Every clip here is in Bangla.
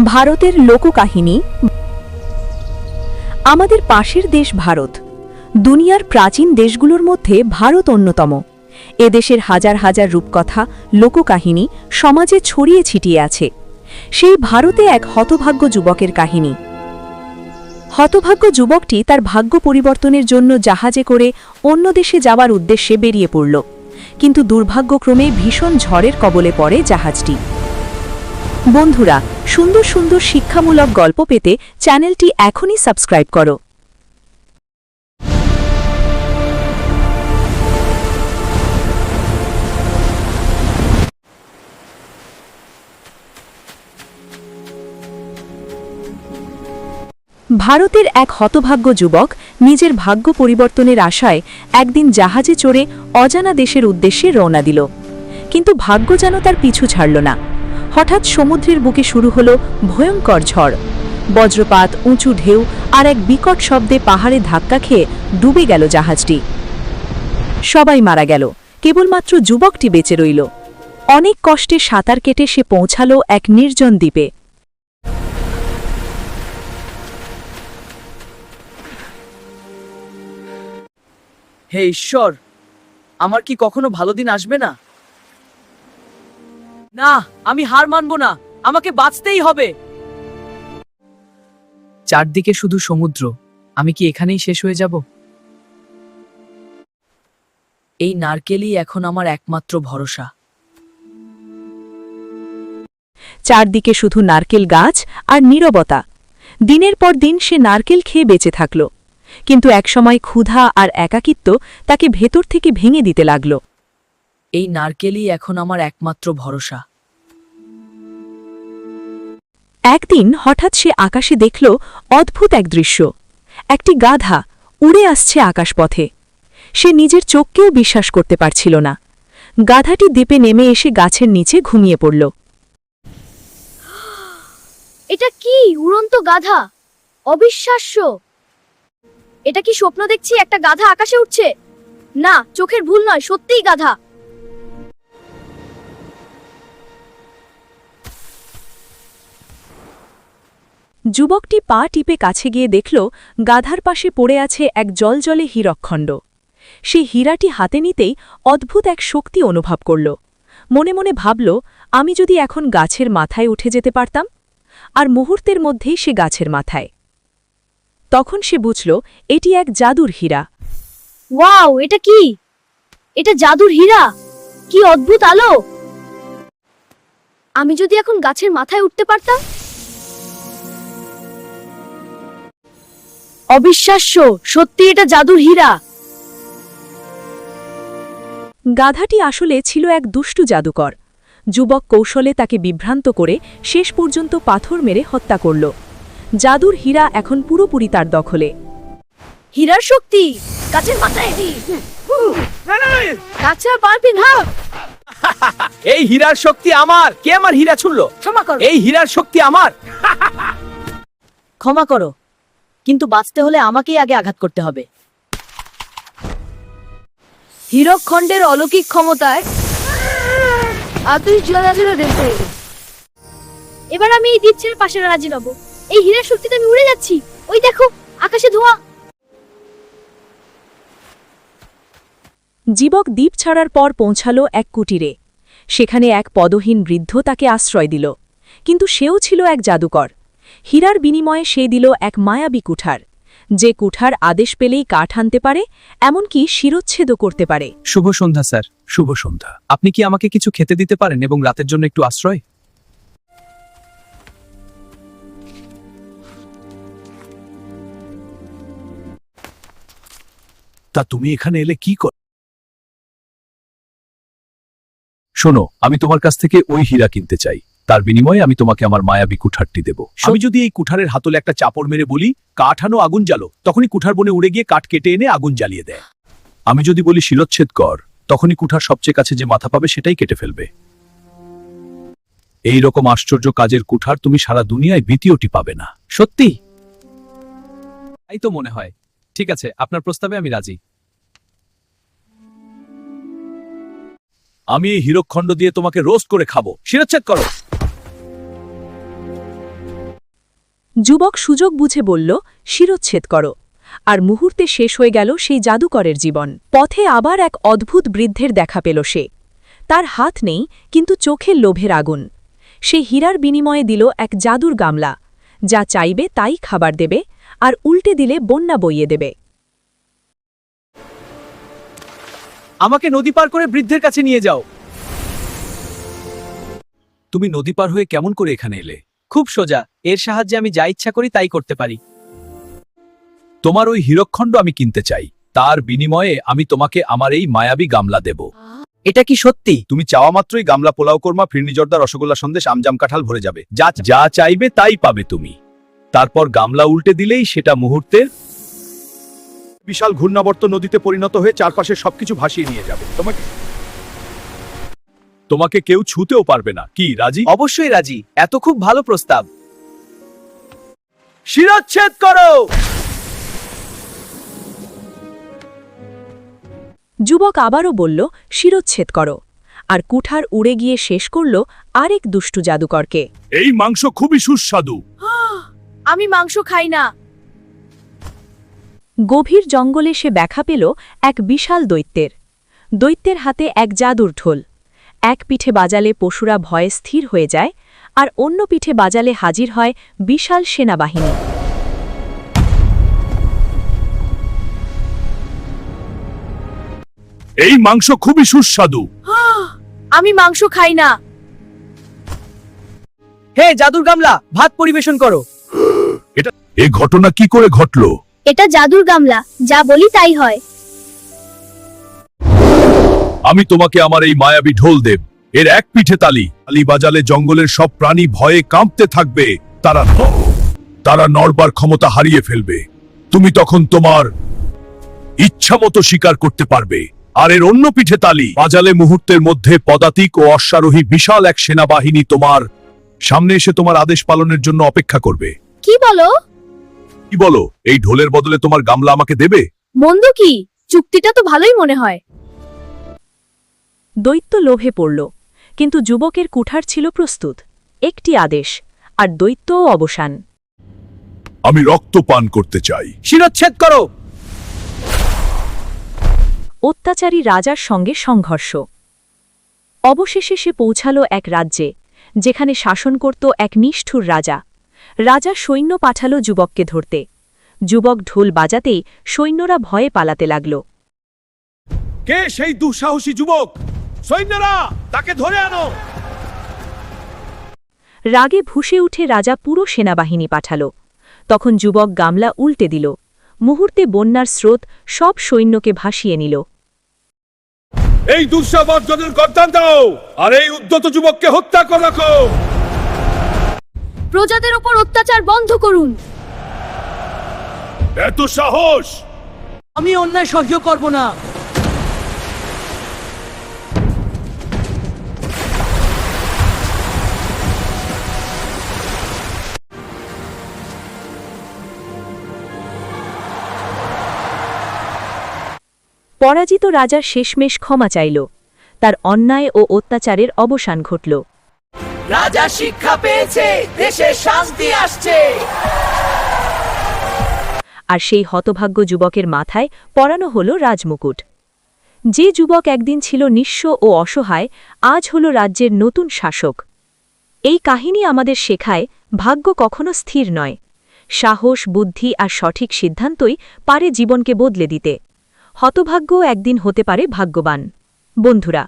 ভারতের লোককাহিনী। আমাদের পাশের দেশ ভারত। দুনিয়ার প্রাচীন দেশগুলোর মধ্যে ভারত অন্যতম। এদেশের হাজার হাজার রূপকথা, লোককাহিনী সমাজে ছড়িয়ে ছিটিয়ে আছে। সেই ভারতে এক হতভাগ্য যুবকের কাহিনী। হতভাগ্য যুবকটি তার ভাগ্য পরিবর্তনের জন্য জাহাজে করে অন্য দেশে যাওয়ার উদ্দেশ্যে বেরিয়ে পড়ল, কিন্তু দুর্ভাগ্যক্রমে ভীষণ ঝড়ের কবলে পড়ে জাহাজটি। বন্ধুরা, সুন্দর সুন্দর শিক্ষামূলক গল্প পেতে চ্যানেলটি এখনই সাবস্ক্রাইব করো। ভারতের এক হতভাগ্য যুবক নিজের ভাগ্য পরিবর্তনের আশায় একদিন জাহাজে চড়ে অজানা দেশের উদ্দেশ্যে রওনা দিল, কিন্তু ভাগ্য যেন তার পিছু ছাড়ল না। হঠাৎ সমুদ্রের বুকে শুরু হলো ভয়ঙ্কর ঝড়। বজ্রপাত, উঁচু ঢেউ আর এক বিকট শব্দে পাহাড়ে ধাক্কা খেয়ে ডুবে গেল জাহাজটি। সবাই মারা গেল, কেবলমাত্র যুবকটি বেঁচে রইল। অনেক কষ্টে সাঁতার কেটে সে পৌঁছালো এক নির্জন দ্বীপে। হে ঈশ্বর, আমার কি কখনো ভালো দিন আসবে না? না, আমি হার মানব না, আমাকে বাঁচতেই হবে। চারদিকে শুধু সমুদ্র, আমি কি এখানেই শেষ হয়ে যাব? এই নারকেলই এখন আমার একমাত্র ভরসা। চারদিকে শুধু নারকেল গাছ আর নীরবতা। দিনের পর দিন সে নারকেল খেয়ে বেঁচে থাকল, কিন্তু একসময় ক্ষুধা আর একাকিত্ব তাকে ভেতর থেকে ভেঙে দিতে লাগল। এই নারকেলই এখন আমার একমাত্র ভরসা। একদিন হঠাৎ সে আকাশে দেখল অদ্ভুত এক দৃশ্য। একটি গাধা উড়ে আসছে আকাশপথে। সে নিজের চোখকেও বিশ্বাস করতে পারছিল না। গাধাটি দ্বীপে নেমে এসে গাছের নিচে ঘুমিয়ে পড়ল। এটা কি উড়ন্ত গাধা! অবিশ্বাস্য! এটা কি স্বপ্ন দেখছি? একটা গাধা আকাশে উঠছে? না, চোখের ভুল নয়, সত্যিই গাধা। যুবকটি পা টিপে কাছে গিয়ে দেখল গাধার পাশে পড়ে আছে এক জলজলে হীরকখণ্ড। সে হীরাটি হাতে নিতেই অদ্ভুত এক শক্তি অনুভব করল। মনে মনে ভাবল, আমি যদি এখন গাছের মাথায় উঠে যেতে পারতাম। আর মুহূর্তের মধ্যেই সে গাছের মাথায়। তখন সে বুঝল এটি এক জাদুর হীরা। ওয়াও, এটা কি? এটা জাদুর হীরা! কি অদ্ভুত আলো! আমি যদি এখন গাছের মাথায় উঠতে পারতাম। অবিশ্বাস্য! সত্যি এটা জাদুর হীরা। গাধাটি আসলে ছিল এক দুষ্টু জাদুকর। যুবক কৌশলে তাকে বিভ্রান্ত করে শেষ পর্যন্ত পাথর মেরে হত্যা করল। জাদুর হীরা এখন পুরোপুরি তার দখলে। হীরার শক্তি গাছের মাথায়! গাছের পারবি না। এই হীরার শক্তি আমার। কে আমার হীরা ছুঁড়লো? ক্ষমা করো। এই হীরার শক্তি আমার। ক্ষমা করো, কিন্তু বাঁচতে হলে আমাকেই আগে আঘাত করতে হবে। হীরকখণ্ডের অলৌকিক ক্ষমতায় এবার আমি এই দ্বীপ ছেড়ে পাশে রাজি হব। এই হীরার শক্তিতে আমি উড়ে যাচ্ছি। ওই দেখো, আকাশে ধোঁয়া। যুবক দ্বীপ ছাড়ার পর পৌঁছাল এক কুটিরে। সেখানে এক পদহীন বৃদ্ধ তাকে আশ্রয় দিল, কিন্তু সেও ছিল এক জাদুকর। হীরার বিনিময়ে সে দিল এক মায়াবী কুঠার, যে কুঠার আদেশ পেলেই কাঠ আনতে পারে, এমনকি শিরচ্ছেদও করতে পারে। শুভ সন্ধ্যা স্যার। শুভ সন্ধ্যা। আপনি কি আমাকে কিছু খেতে দিতে পারেন এবং রাতের জন্য একটু আশ্রয়? তা তুমি এখানে এলে কি কর? শোনো, আমি তোমার কাছ থেকে ওই হীরা কিনতে চাই। তার বিনিময়ে আমি তোমাকে আমার মায়াবী কুঠারটি দেব। আমি যদি এই কুঠারের হাতলে একটা চাপড় মেরে বলি, কাঠ আনো, আগুন জ্বালো, তখনই কুঠার বনে উড়ে গিয়ে কাঠ কেটে এনে আগুন জ্বালিয়ে দেয়। আমি যদি বলি শিরচ্ছেদ কর, তখনই কুঠার সবচেয়ে কাছে যে মাথা পাবে সেটাই কেটে ফেলবে। এই রকম আশ্চর্য কাজের কুঠার তুমি সারা দুনিয়ায় দ্বিতীয়টি পাবে না। সত্যি? তাই তো মনে হয়। ঠিক আছে, আপনার প্রস্তাবে আমি রাজি। আমি এই হীরকখণ্ড দিয়ে তোমাকে রোস্ট করে খাবো। শিরচ্ছেদ করো। যুবক সুযোগ বুঝে বলল, শিরচ্ছেদ করো। আর মুহূর্তে শেষ হয়ে গেল সেই জাদুকরের জীবন। পথে আবার এক অদ্ভুত বৃদ্ধের দেখা পেল সে। তার হাত নেই, কিন্তু চোখের লোভের আগুন। সে হীরার বিনিময়ে দিল এক জাদুর গামলা, যা চাইবে তাই খাবার দেবে, আর উল্টে দিলে বন্যা বইয়ে দেবে। আমাকে নদী পার করে বৃদ্ধের কাছে নিয়ে যাও। তুমি নদী পার হয়ে কেমন করে এখানে এলে? খুব সোজা, এর সাহায্যে আমি যা ইচ্ছা করি তাই করতে পারি। তোমার ওই হীরকখণ্ড আমি কিনতে চাই। তার বিনিময়ে আমি তোমাকে আমার এই মায়াবী গামলা দেব। এটা কি সত্যি? তুমি চাওয়া মাত্রই গামলা, পোলাও কোরমা, ফিরনি জর্দা, রসগোল্লা, সন্দেশ, আমজাম, কাঁঠাল ভরে যাবে। যা চাইবে তাই পাবে তুমি। তারপর গামলা উল্টে দিলেই সেটা মুহূর্তের বিশাল ঘূর্ণাবর্ত নদীতে পরিণত হয়ে চারপাশে সবকিছু ভাসিয়ে নিয়ে যাবে। তোমাকে কেউ ছুঁতেও পারবে না। কি রাজি? অবশ্যই রাজি। এত খুব ভালো প্রস্তাব। শিরচ্ছেদ করো। যুবক আবারও বলল, শিরচ্ছেদ করো। আর কুঠার উড়ে গিয়ে শেষ করল আরেক দুষ্টু জাদুকরকে। এই মাংস খুবই সুস্বাদু। আমি মাংস খাই না। গভীর জঙ্গলে সে দেখা পেল এক বিশাল দৈত্যের। দৈত্যের হাতে এক জাদুর ঢোল। এক পিঠে বাজালে পশুরা ভয়ে স্থির হয়ে যায়, আর অন্য পিঠে বাজালে হাজির হয় বিশাল সেনাবাহিনী। এই মাংস খুবই সুস্বাদু। আমি মাংস খাই না। হে জাদুর গামলা, ভাত পরিবেশন করো। এই ঘটনা কি করে ঘটলো? এটা জাদুর গামলা, যা বলি তাই হয়। আমি তোমাকে আমার এই মায়াবী ঢোল দেব। এর এক পিঠে তালি বাজালে জঙ্গলের সব প্রাণী ভয়ে কাঁপতে থাকবে। তারা নড়বার ক্ষমতা হারিয়ে ফেলবে। তুমি তখন তোমার ইচ্ছা মতো শিকার করতে পারবে। আর এর অন্য পিঠে তালি বাজালে মুহূর্তের মধ্যে পদাতিক ও অশ্বারোহী বিশাল এক সেনাবাহিনী তোমার সামনে এসে তোমার আদেশ পালনের জন্য অপেক্ষা করবে। কি বলো? কি বলো? এই ঢোলের বদলে তোমার গামলা আমাকে দেবে? মন্দ কি? চুক্তিটা তো ভালোই মনে হয়। দৈত্য লোভে পড়ল, কিন্তু যুবকের কুঠার ছিল প্রস্তুত। একটি আদেশ, আর দৈত্যও অবসান। আমি রক্ত পান করতে চাই। শিরচ্ছেদ করো। অত্যাচারী রাজার সঙ্গে সংঘর্ষ। অবশেষে সে পৌঁছাল এক রাজ্যে, যেখানে শাসন করত এক নিষ্ঠুর রাজা। রাজা সৈন্য পাঠাল যুবককে ধরতে। যুবক ঢোল বাজাতেই সৈন্যরা ভয়ে পালাতে লাগল। কে সেই দুঃসাহসী যুবক? সৈন্যরা, তাকে ধরে আনো। রাগে ভুসে উঠে রাজা পুরো সেনাবাহিনী পাঠাল। তখন যুবক গামলা উল্টে দিল। মুহূর্তে বন্যার স্রোত সব সৈন্যকে ভাসিয়ে নিল। এই দুঃসাহসদের গর্দান দাও, আর এই উদ্ধত যুবককে হত্যা করে রাখো। প্রজাদের উপর অত্যাচার বন্ধ করুন। এত সাহস! আমি অন্যায় সহ্য করব না। পরাজিত রাজা শেষমেশ ক্ষমা চাইল। তার অন্যায় ও অত্যাচারের অবসান ঘটল। রাজা শিক্ষা পেয়েছে, দেশে শান্তি আসছে। আর সেই হতভাগ্য যুবকের মাথায় পরানো হল রাজমুকুট। যে যুবক একদিন ছিল নিঃস্ব ও অসহায়, আজ হল রাজ্যের নতুন শাসক। এই কাহিনী আমাদের শেখায়, ভাগ্য কখনো স্থির নয়। সাহস, বুদ্ধি আর সঠিক সিদ্ধান্তই পারে জীবনকে বদলে দিতে। হতভাগ্যও একদিন হতে পারে ভাগ্যবান। বন্ধুরা,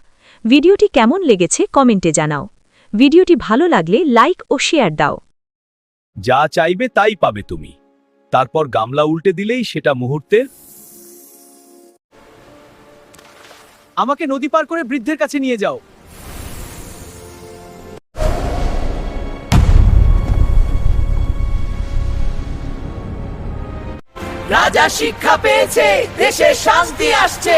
ভিডিওটি কেমন লেগেছে কমেন্টে জানাও। ভিডিওটি ভালো লাগলে লাইক ও শেয়ার দাও। যা চাইবে তাই পাবে তুমি। তারপর গামলা উল্টে দিলেই সেটা মুহূর্তের আমাকে নদী পার করে বৃদ্ধের কাছে নিয়ে যাও। রাজা শিক্ষা পেয়েছে, দেশে শান্তি আসছে।